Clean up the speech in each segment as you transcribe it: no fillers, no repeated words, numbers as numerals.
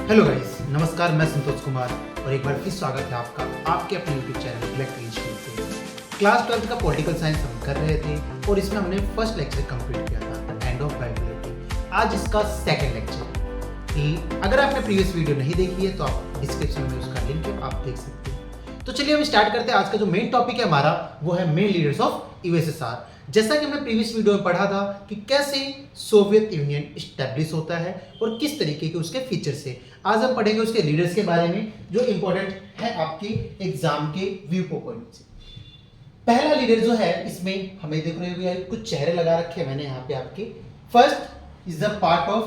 Hello guys, नमस्कार। मैं संतोष कुमार और एक बार फिर स्वागत है आपका आपके अपने यूट्यूब चैनल ब्लैक इंस्टीट्यूट पे। क्लास 12 का पॉलिटिकल साइंस हम कर रहे थे और इसमें हमने फर्स्ट लेक्चर कंप्लीट किया था, द एंड ऑफ बाइबिलिटी। आज इसका सेकंड लेक्चर। अगर आपने प्रीवियस वीडियो नहीं देखी है तो आप डिस्क्रिप्शन में उसका लिंक है, आप देख सकते हैं। तो चलिए हम स्टार्ट करते हैं। आज का जो मेन टॉपिक है हमारा वो है मेन लीडर्स ऑफ यूएसएसआर। जैसा कि हमने प्रीवियस वीडियो में पढ़ा था कि कैसे सोवियत यूनियन स्टैब्लिश होता है और किस तरीके के उसके फीचर्स है। आज हम पढ़ेंगे उसके लीडर्स के बारे में जो इंपॉर्टेंट है आपके एग्जाम के व्यू पॉइंट से। पहला लीडर जो है, इसमें हमें देख रहे होंगे कुछ चेहरे लगा रखे हैं मैंने यहाँ पे आपके। First is the part of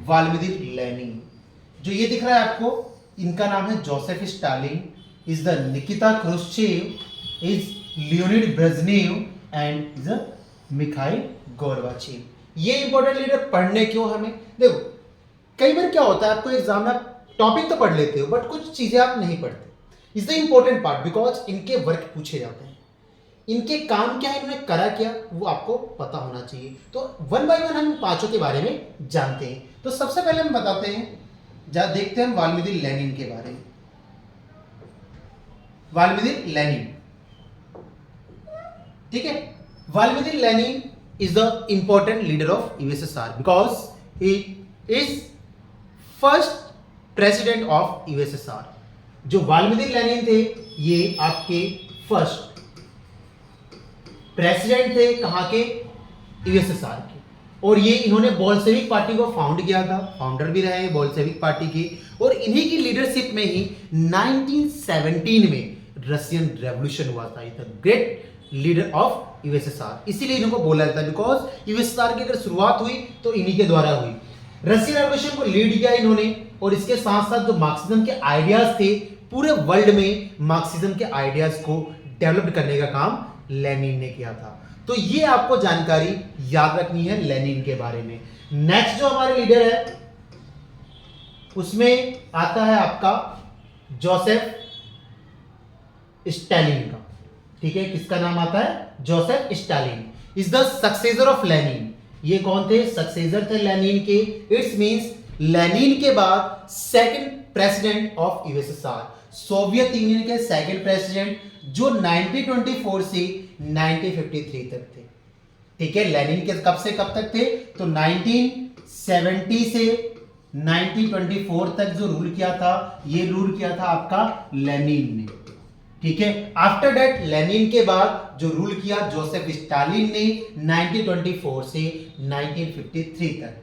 Vladimir Lenin. जो ये दिख रहा है आपको, इनका नाम है Joseph Stalin. Is the Nikita Khrushchev, is Leonid Brezhnev and is Mikhail Gorbachev. ये इंपॉर्टेंट लीडर पढ़ने क्यों हमें? देखो, कई बार क्या होता है, आपको एग्जाम में आप टॉपिक तो पढ़ लेते हो बट कुछ चीजें आप नहीं पढ़ते। Is the important part because इनके वर्क पूछे जाते हैं, इनके काम क्या है, इन्होंने करा क्या, वो आपको पता होना चाहिए। तो वन बाय वन हम पांचों के बारे में जानते हैं। तो सबसे पहले हम बताते हैं, देखते हैं हम व्लादिमीर लेनिन के बारे में। व्लादिमीर लेनिन, ठीक है। Vladimir Lenin is the important leader of USSR because he is first president of USSR. जो व्लादिमीर लेनिन थे ये आपके फर्स्ट प्रेसिडेंट थे, कहां के? यूएसएसआर के। और ये इन्होंने बोल्शेविक पार्टी को फाउंड किया था, फाउंडर भी रहे बोल्शेविक पार्टी के। और इन्हीं की लीडरशिप में ही 1917 में रशियन रेवोल्यूशन हुआ था। The great leader of USSR, इसीलिए इनको बोला जाता है बिकॉज यूएसएसआर की अगर शुरुआत हुई तो इन्हीं के द्वारा हुई। रशियन रेवोल्यूशन को लीड किया इन्होंने और इसके साथ साथ जो मार्क्सिज्म के आइडियाज थे, पूरे वर्ल्ड में मार्क्सिज्म के आइडियाज को डेवलप करने का काम लेनिन ने किया था। तो ये आपको जानकारी याद रखनी है लेनिन के बारे में। नेक्स्ट जो हमारे लीडर है उसमें आता है आपका जोसेफ स्टालिन का, ठीक है। किसका नाम आता है? Joseph Stalin is the successor of Lenin. ये कौन थे? सक्सेसर थे लेनिन के। इट्स मींस लेनिन के बाद second president of USSR, Soviet union के सेकंड प्रेसिडेंट, जो 1924 से 1953 तक थे, ठीक है। लेनिन के कब से कब तक थे? तो 1970 से 1924 तक जो रूल किया था, ये रूल किया था आपका लेनिन ने, ठीक है। आफ्टर दैट लेनिन के बाद जो रूल किया जोसेफ स्टालिन ने 1924 से 1953 तक।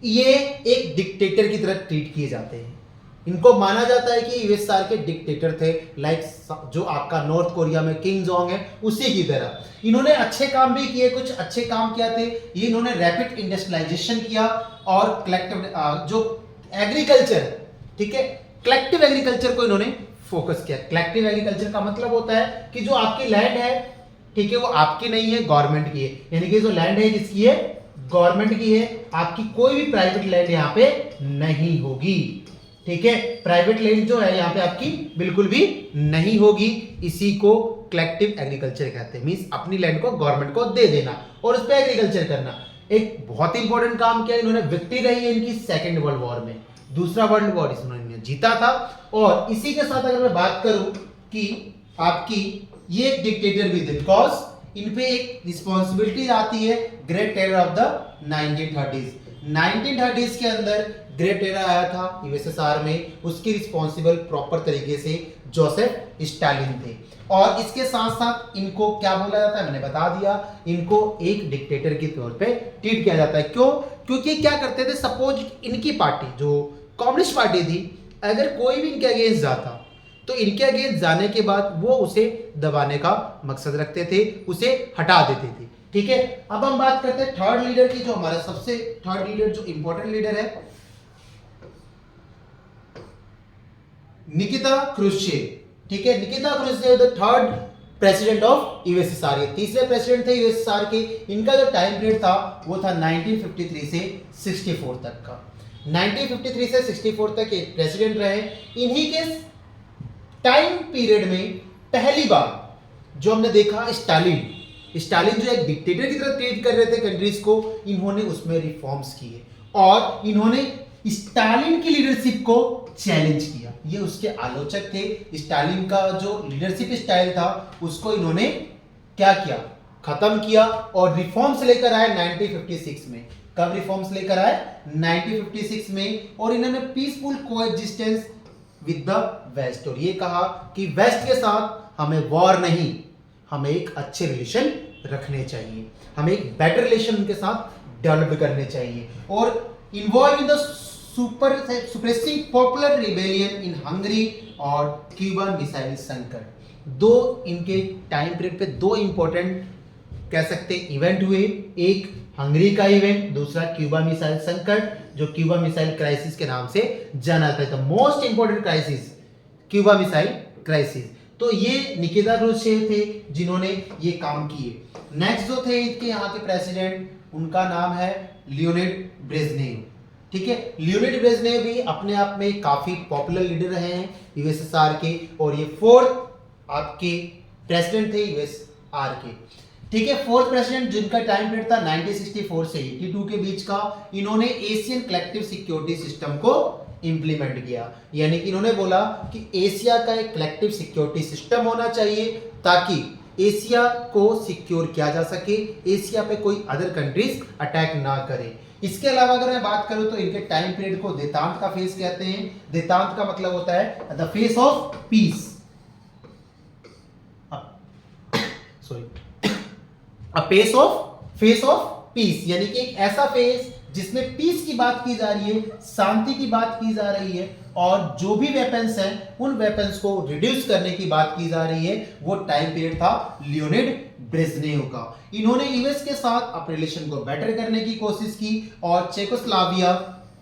ये एक डिक्टेटर की तरह ट्रीट किए जाते हैं। इनको माना जाता है कि यूएसएसआर के डिक्टेटर थे, लाइक जो आपका नॉर्थ कोरिया में किंग जोंग है उसी की तरह। इन्होंने अच्छे काम भी किए, कुछ अच्छे काम किया थे। ये इन्होंने रैपिड इंडस्ट्रियलाइजेशन किया और कलेक्टिव जो एग्रीकल्चर, ठीक है, कलेक्टिव एग्रीकल्चर को इन्होंने फोकस किया। कलेक्टिव एग्रीकल्चर का मतलब होता है कि जो आपकी लैंड है, ठीक है, वो आपकी नहीं है, गवर्नमेंट की है। यानी कि जो लैंड है किसकी है? गवर्नमेंट की है। आपकी कोई भी प्राइवेट लैंड यहाँ पे नहीं होगी, ठीक है। प्राइवेट लैंड जो है यहाँ पे आपकी बिल्कुल भी नहीं होगी। इसी को कलेक्टिव एग्रीकल्चर कहते हैं। मींस अपनी लैंड को गवर्नमेंट को दे देना और उस पर एग्रीकल्चर करना। एक बहुत ही इंपॉर्टेंट काम किया इन्होंने। विक्ट्री रही है इनकी सेकेंड वर्ल्ड वॉर में, दूसरा वर्ल्ड वॉर इन्होंने जीता था। और इसी के साथ अगर मैं बात करूं कि आपकी ये एक डिक्टेटर भी थे बिकॉज इन पे एक रिस्पॉन्सिबिलिटी आती है great terror of the 1930s के अंदर ग्रेट टेरर आया था यूएसएसआर में। उसकी रिस्पॉन्सिबल प्रॉपर तरीके से जोसेफ स्टालिन थे। और इसके साथ साथ इनको क्या बोला जाता है मैंने बता दिया, इनको एक डिक्टेटर के तौर पे ट्रीट किया जाता है। क्यों? क्योंकि क्या करते थे, सपोज इनकी पार्टी जो कम्युनिस्ट पार्टी थी, अगर कोई भी इनके अगेंस्ट जाता तो इनके अगेंस्ट जाने के बाद वो उसे दबाने का मकसद रखते थे, उसे हटा देते थे, ठीक है। अब हम बात करते हैं थर्ड लीडर की। जो हमारा सबसे थर्ड लीडर जो इंपॉर्टेंट लीडर है, निकिता क्रुश्चेव, ठीक है। Nikita Khrushchev the third president of USSR. ये तीसरे प्रेसिडेंट थे यूएसएसआर के। इनका जो टाइम पीरियड था वो था 1953 से 64 तक का। 1953 से 64 तक एक प्रेसिडेंट रहे। इन्हीं के टाइम पीरियड में पहली बार जो हमने देखा स्टालिन जो एक डिक्टेटर की तरह ट्रीट कर रहे थे कंट्रीज को, इन्होंने उसमें रिफॉर्म्स किए और इन्होंने स्टालिन की लीडरशिप को चैलेंज किया। ये उसके आलोचक थे। स्टालिन का जो लीडरशिप स्टाइल था उसको इन्होंने क्या किया, खत्म किया और रिफॉर्म्स लेकर आए 1956 में। कब रिफॉर्म्स लेकर आए? 1956 में। और इन्होंने peaceful coexistence with the West, और ये कहा कि वेस्ट के साथ हमें वॉर नहीं, हमें एक अच्छे रिलेशन रखने चाहिए, हमें एक बेटर रिलेशन उनके साथ डेवलप करने चाहिए। और involve in the suppressing popular rebellion in Hungary और क्यूबन मिसाइल संकट। दो इनके टाइम पीरियड पे दो इंपॉर्टेंट कह सकते इवेंट हुए, एक हंगरी का इवेंट, दूसरा क्यूबा मिसाइल संकट, जो क्यूबा मिसाइल क्राइसिस के नाम से जाना जाता है। Most important crisis Cuba missile crisis. तो ये निकिता क्रुश्चेव थे जिन्होंने ये काम किए। नेक्स्ट जो थे इनके यहाँ के प्रेसिडेंट, उनका नाम है लियोनिड ब्रेजनेव। ठीक है, लियोनिड ब्रेजनेव भी अपने आप में काफी पॉपुलर लीडर रहे हैं यूएसएसआर के, और ये फोर्थ आपके प्रेसिडेंट थे यूएसआर के। ठीक है, फोर्थ प्रेसिडेंट जिनका टाइम पीरियड था 1964 से 82 के बीच का, इन्होंने एशियन कलेक्टिव सिक्योरिटी सिस्टम को इंप्लीमेंट किया। यानी कि इन्होंने बोला कि एशिया का एक कलेक्टिव सिक्योरिटी सिस्टम होना चाहिए ताकि एशिया को सिक्योर किया जा सके, एशिया पे कोई अदर कंट्रीज अटैक ना करे। इसके अलावा अगर मैं बात करूं तो इनके टाइम पीरियड को देतांत का फेज कहते हैं। देतांत का मतलब होता है the face of peace, sorry face of peace, यानी कि एक ऐसा फेस जिसमें पीस की बात की जा रही है, शांति की बात की जा रही है, और जो भी वेपन्स हैं उन वेपन्स को रिड्यूस करने की बात की जा रही है। वो टाइम पीरियड था लियोनिड ब्रेजनेव का। इन्होंने यूएस के साथ अपने रिलेशन को बेटर करने की कोशिश की, और चेकोस्लोवाकिया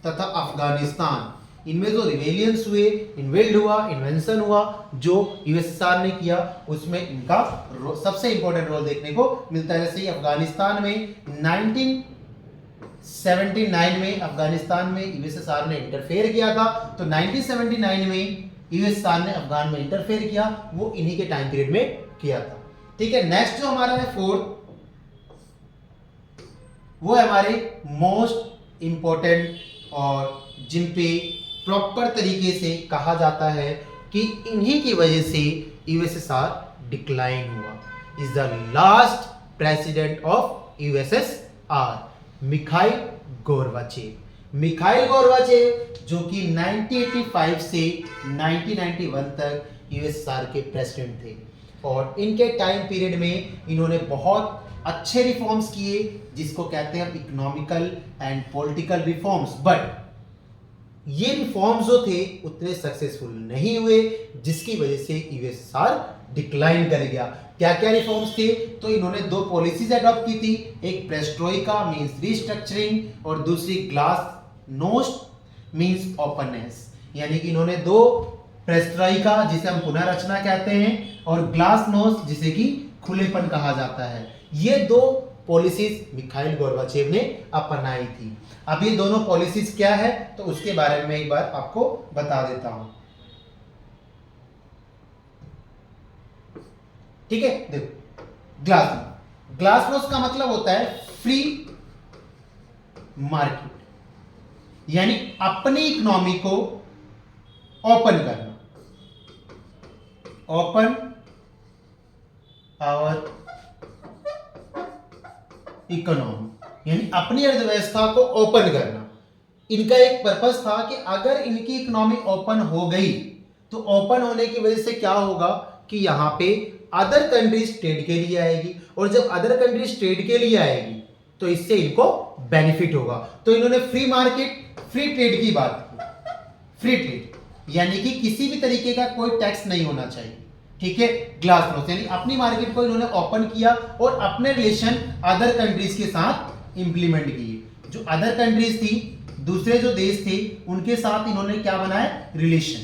तथा अफगानिस्तान, इनमें जो रिवेलियंस हुए, इन्वेंशन हुआ जो यूएसएसआर ने किया, उसमें इनका सबसे इंपॉर्टेंट रोल देखने को मिलता है। जैसे अफगानिस्तान में 1979 में अफगानिस्तान में यूएसएसआर ने इंटरफेयर किया था, तो 1979 में यूएसएसआर ने अफगान में इंटरफेयर किया, वो इन्हीं के टाइम पीरियड में किया था। ठीक है, नेक्स्ट जो हमारा है फोर्थ, वो है हमारे मोस्ट इंपॉर्टेंट और जिन पे प्रॉपर तरीके से कहा जाता है कि इन्हीं की वजह से यूएसएसआर डिक्लाइन हुआ। Is the last president of USSR Mikhail Gorbachev. Mikhail Gorbachev जो कि 1985 से 1991 तक यूएसएसआर के प्रेसिडेंट थे, और इनके टाइम पीरियड में इन्होंने बहुत अच्छे रिफॉर्म्स किए जिसको कहते हैं economical and political reforms. But ये रिफॉर्म्स जो थे उतने सक्सेसफुल नहीं हुए, जिसकी वजह से यूएसएसआर डिक्लाइन कर गया। क्या क्या रिफॉर्म्स थे? तो इन्होंने दो पॉलिसीज अडॉप्ट की थी, एक पेरेस्ट्रोइका मींस रीस्ट्रक्चरिंग, और दूसरी ग्लासनोस्ट मींस ओपननेस। यानी कि इन्होंने दो, पेरेस्ट्रोइका जिसे हम पुनर्रचना कहते हैं, और ग्लासनोस्ट जिसे कि खुलेपन कहा जाता है, ये दो पॉलिसीज मिखाइल गोर्बाचेव ने अपनाई थी। अब ये दोनों पॉलिसीज क्या है तो उसके बारे में एक बार आपको बता देता हूं। ठीक है, देखो ग्लासनोस्ट का मतलब होता है फ्री मार्केट, यानी अपनी इकोनॉमी को ओपन करना, ओपन आवर इकोनॉमी, यानी अपनी अर्थव्यवस्था को ओपन करना। इनका एक पर्पस था कि अगर इनकी इकोनॉमी ओपन हो गई तो ओपन होने की वजह से क्या होगा कि यहां पे अदर कंट्रीज ट्रेड के लिए आएगी, और जब अदर कंट्रीज ट्रेड के लिए आएगी तो इससे इनको बेनिफिट होगा। तो इन्होंने फ्री मार्केट, फ्री ट्रेड की बात की। फ्री ट्रेड यानी कि किसी भी तरीके का कोई टैक्स नहीं होना चाहिए। ठीक है, ग्लासनोस्ट यानी अपनी मार्केट को इन्होंने ओपन किया और अपने रिलेशन अदर कंट्रीज के साथ इंप्लीमेंट किए। जो अदर कंट्रीज थी, दूसरे जो देश थे, उनके साथ इन्होंने क्या बनाया? रिलेशन।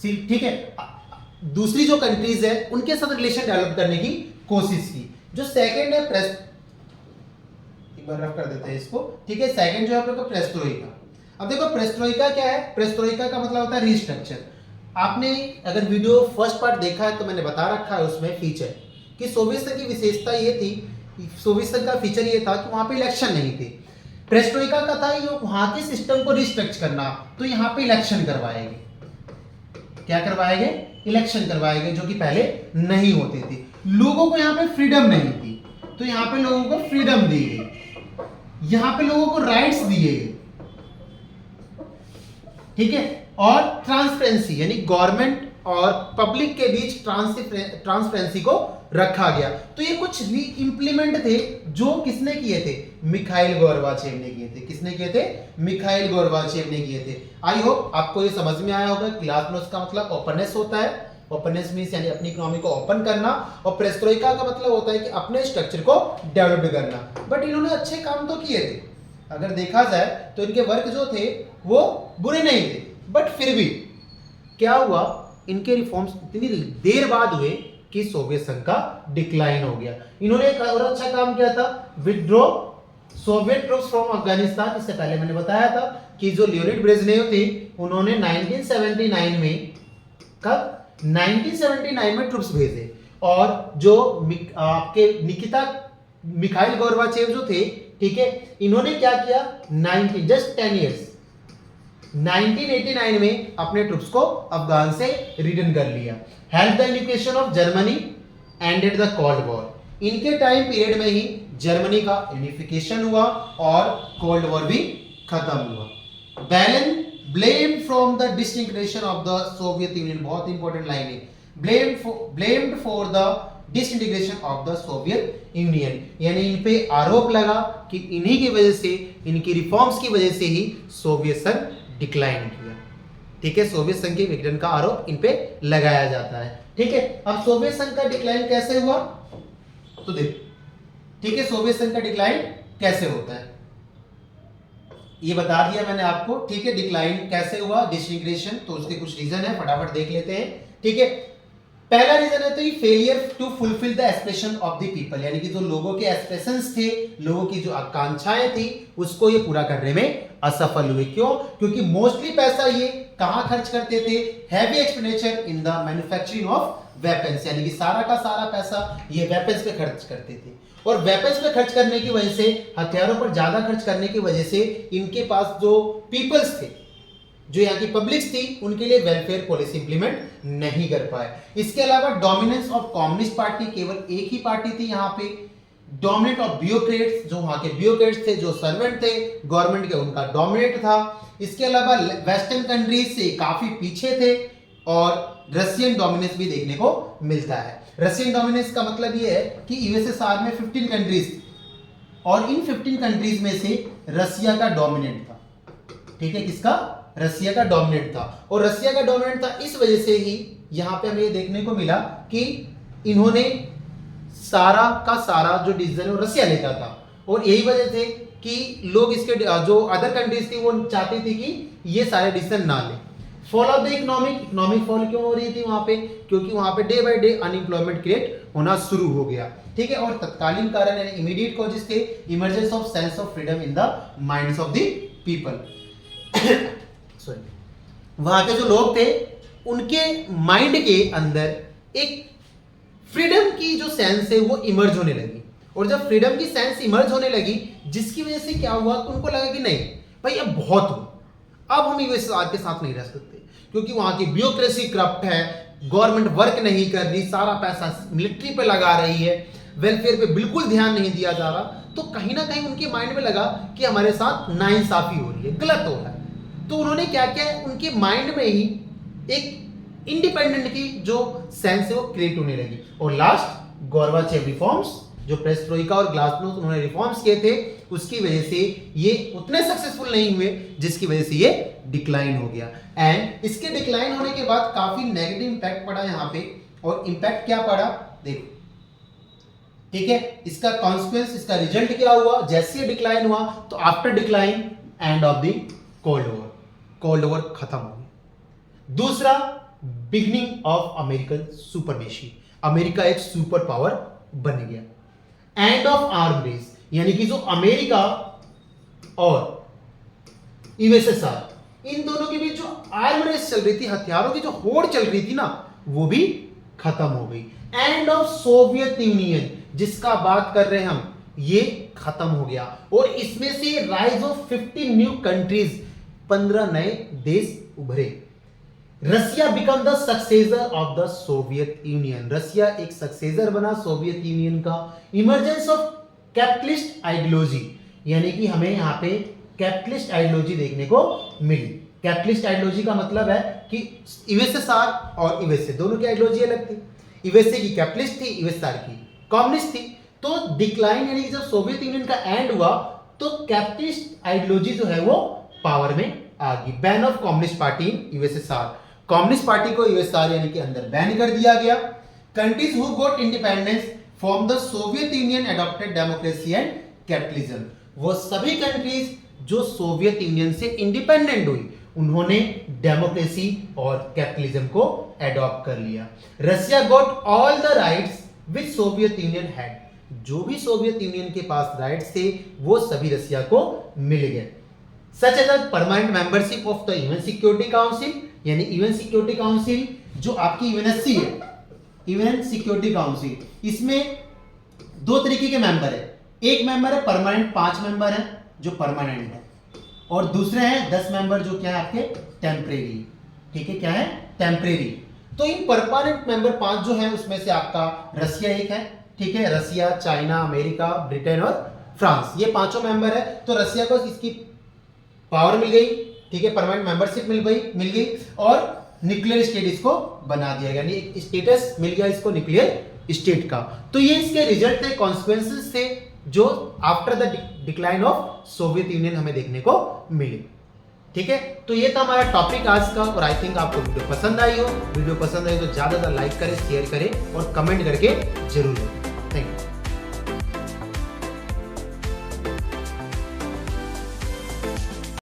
ठीक है, दूसरी जो कंट्रीज है उनके साथ रिलेशन डेवलप करने की कोशिश की। जो सेकंड है एक बार रफ कर देते हैं इसको। ठीक है, सेकंड जो है आपका पेरेस्ट्रोइका। अब देखो पेरेस्ट्रोइका क्या है? पेरेस्ट्रोइका का मतलब होता है रीस्ट्रक्चर। आपने अगर वीडियो फर्स्ट पार्ट देखा है तो मैंने बता रखा है उसमें फीचर कि सोवियत संघ की विशेषता ये थी, सोवियत संघ का फीचर ये था कि वहां पे इलेक्शन नहीं थे। प्रेस्ट्रोइका का था ये वहां के सिस्टम को रिस्ट्रक्चर करना, तो यहाँ पे इलेक्शन करवाएंगे। क्या करवाएंगे? इलेक्शन करवाएंगे, जो कि पहले नहीं होते थे। लोगों को यहाँ पे फ्रीडम नहीं थी, तो यहाँ पे लोगों को फ्रीडम दी गई, यहाँ पे लोगों को राइट्स दिए गए, ठीक है। और ट्रांसपेरेंसी यानी गवर्नमेंट और पब्लिक के बीच ट्रांसपेरेंसी को रखा गया। तो ये कुछ री इंप्लीमेंट थे जो किसने किए थे? मिखाइल गोर्बाचेव ने किए थे। किसने किए थे? मिखाइल गोर्बाचेव ने किए थे। आई होप आपको ये समझ में आया होगा। ग्लासनोस्ट का मतलब ओपननेस होता है, ओपननेस मींस यानी अपनी इकोनॉमी को ओपन करना, और पेरेस्ट्रोइका का मतलब होता है कि अपने स्ट्रक्चर को डेवलप करना। बट इन्होंने अच्छे काम तो किए थे, अगर देखा जाए तो इनके वर्क जो थे वो बुरे नहीं थे, बट फिर भी क्या हुआ, इनके रिफॉर्म्स इतनी देर बाद हुए कि सोवियत संघ का डिक्लाइन हो गया। इन्होंने एक और अच्छा काम किया था, withdraw Soviet troops from Afghanistan. इससे पहले मैंने बताया था कि जो लियोनिड ब्रेजनेव थे उन्होंने 1979 में, कब? 1979 में ट्रूप्स भेजे, और जो आपके निकिता मिखाइल गोर्बाचेव जो थे, ठीक है, इन्होंने क्या किया, 1989 में अपने ट्रूप्स को अफगान से रिटर्न कर लिया। Help the unification of Germany, ended the cold war. इनके टाइम पीरियड में ही जर्मनी का यूनिफिकेशन हुआ और कोल्ड वॉर भी खत्म हुआ। Blame from the disintegration of the Soviet union, बहुत इंपॉर्टेंट लाइन है, blamed for the disintegration of the Soviet union, यानी इन पे आरोप लगा कि इन्हीं की वजह से, इनकी रिफॉर्म्स की वजह से ही सोवियत संघ डिक्लाइन किया। ठीक है, सोवियत संघ के विघटन का आरोप इन पे लगाया जाता है। ठीक है, अब सोवियत संघ का डिक्लाइन कैसे हुआ तो देखो, ठीक है, सोवियत संघ का डिक्लाइन कैसे होता है ये बता दिया मैंने आपको। ठीक है, डिक्लाइन कैसे हुआ, डिसइंटीग्रेशन, तो उसके कुछ रीजन है, फटाफट देख लेते हैं। ठीक है, पहला रीजन है तो ये failure to fulfil the expression of the people, यानी कि जो लोगों के एक्सप्रेशंस थे, लोगों की जो आकांक्षाएं थी, उसको ये पूरा करने में असफल हुए। क्यों? क्योंकि मोस्टली पैसा ये कहां खर्च करते थे, heavy expenditure in the manufacturing of weapons, यानी कि सारा का सारा पैसा ये वेपन्स पे खर्च करते थे, और वेपन्स पे खर्च करने की वजह से, हथियारों पर ज्यादा खर्च करने की वजह से इनके पास जो पीपल्स थे, जो यहाँ की पब्लिक्स थी, उनके लिए वेलफेयर पॉलिसी इंप्लीमेंट नहीं कर पाए। इसके अलावा डोमिनेंस ऑफ कम्युनिस्ट पार्टी, केवल एक ही पार्टी थी यहाँ पे, डोमिनेट ऑफ ब्यूरोक्रेट्स, जो वहाँ के ब्यूरोक्रेट्स थे, जो सर्वेंट थे गवर्नमेंट के, उनका डोमिनेट था। इसके अलावा वेस्टर्न कंट्रीज से काफी पीछे थे, और रशियन डोमिनेंस भी देखने को मिलता है। रशियन डोमिनेंस का मतलब ये है कि यूएसएसआर में 15 कंट्रीज थी, और इन 15 कंट्रीज में से रसिया का डोमिनेंट था। ठीक है, किसका? रसिया का डोमिनेंट था, और रसिया का डोमिनेंट था इस वजह से ही यहां पे हमें ये देखने को मिला कि इन्होंने सारा का सारा जो डिसीजन वो रसिया लेता था, और यही वजह थे कि लोग इसके जो अदर कंट्रीज थी वो चाहती थी कि ये सारे डिसीजन ना ले। Fall of the economic fall क्यों हो रही थी वहां पे? क्योंकि वहां पे day by day unemployment create होना शुरू हो गया। ठीक है, और तत्कालीन कारण यानी इमीडिएट कॉजेस थे emergence of sense of freedom in the minds of the people. वहां के जो लोग थे उनके माइंड के अंदर एक फ्रीडम की जो सेंस है वो इमर्ज होने लगी, और जब फ्रीडम की सेंस इमर्ज होने लगी, जिसकी वजह से क्या हुआ, उनको लगा कि नहीं भाई अब बहुत हो, अब हम यूएसएसआर के साथ नहीं रह सकते, क्योंकि वहां की ब्यूरोक्रेसी करप्ट है, गवर्नमेंट वर्क नहीं कर रही, सारा पैसा मिलिट्री पे लगा रही है, वेलफेयर पे बिल्कुल ध्यान नहीं दिया जा रहा। तो कहीं ना कहीं उनके माइंड में लगा कि हमारे साथ नाइंसाफी हो रही है, गलत हो रहा है। तो उन्होंने क्या किया, उनके माइंड में ही एक इंडिपेंडेंट की जो सेंस है वो क्रिएट होने लगी, और लास्ट गोर्बाचेव रिफॉर्म्स, जो पेरेस्ट्रोइका और ग्लासनोस्ट उन्होंने रिफॉर्म्स किए थे, उसकी वजह से ये उतने सक्सेसफुल नहीं हुए, जिसकी वजह से ये डिक्लाइन हो गया। एंड इसके डिक्लाइन होने के बाद काफी नेगेटिव इंपैक्ट पड़ा यहाँ पे, और इंपैक्ट क्या पड़ा देखो। ठीक है, इसका कॉन्सिक्वेंस, इसका रिजल्ट क्या हुआ, जैसे ये डिक्लाइन हुआ तो after decline end of the cold war खत्म हो गया। दूसरा, beginning of American supremacy, America एक सुपर पावर बन गया। एंड ऑफ आर्म रेस, यानी कि जो अमेरिका और यूएसएसआर, इन दोनों के बीच जो आर्म रेस चल रही थी, हथियारों की जो होड़ चल रही थी ना, वो भी खत्म हो गई। एंड ऑफ सोवियत यूनियन, जिसका बात कर रहे हैं हम, ये खत्म हो गया और इसमें से राइज ऑफ 15 न्यू कंट्रीज, 15 नए देश उभरे। Russia become the successor of the Soviet Union, Russia एक सक्सेसर बना सोवियत यूनियन का। इमर्जेंस ऑफ कैपिटलिस्ट आइडियोलॉजी, यानी कि हमें यहाँ पे कैपिटलिस्ट आइडियोलॉजी देखने को मिली। कैपिटलिस्ट आइडियोलॉजी का मतलब है कि यूएसएसआर और यूएसए दोनों की आइडियोलॉजी अलग थी। यूएसए की कैपिटलिस्ट थी, यूएसएसआर की कम्युनिस्ट थी। तो डिक्लाइन यानी कि जब सोवियत यूनियन का एंड हुआ तो कैपिटलिस्ट आइडियोलॉजी जो है वो पावर में आ गई। Ban of communist party in USSR, communist party को यूएसएसआर यानी कि अंदर बैन कर दिया गया। Countries who got independence from the Soviet union adopted democracy and capitalism, वो सभी कंट्रीज जो सोवियत यूनियन से इंडिपेंडेंट हुई उन्होंने डेमोक्रेसी और कैपिटलिज्म को एडॉप्ट कर लिया। Russia got all the rights which Soviet Union had, जो भी सोवियत यूनियन के पास राइट्स थे वो सभी रसिया को मिल गए। Such as permanent membership of the UN Security Council, यानी यूएन सिक्योरिटी काउंसिल जो आपकी यूएनएससी है, यूएन सिक्योरिटी काउंसिल, इसमें दो तरीके के मेंबर है। एक मेंबर है परमानेंट, 5 मेंबर है जो परमानेंट है, और दूसरे हैं 10 मेंबर जो क्या है आपके टेम्परेरी। ठीक है, क्या है टेम्परेरी। तो इन परमानेंट मेंबर 5 जो है उसमें से आपका रसिया एक है। ठीक है, रसिया, चाइना, अमेरिका, ब्रिटेन और फ्रांस, ये पांचों मेंबर है। तो रसिया को इसकी पावर मिल गई, ठीक है, परमानेंट मेंबरशिप मिल गई और न्यूक्लियर स्टेट इसको बना दिया गया, यानी स्टेटस मिल गया इसको न्यूक्लियर स्टेट का। तो ये इसके रिजल्ट थे, कॉन्सिक्वेंसेस थे जो after the decline of Soviet union हमें देखने को मिले। ठीक है, तो ये था हमारा टॉपिक आज का, और आई थिंक आपको वीडियो पसंद आई हो। वीडियो पसंद आई तो ज्यादा लाइक करें, शेयर करें और कमेंट करके जरूर दें। Thank you.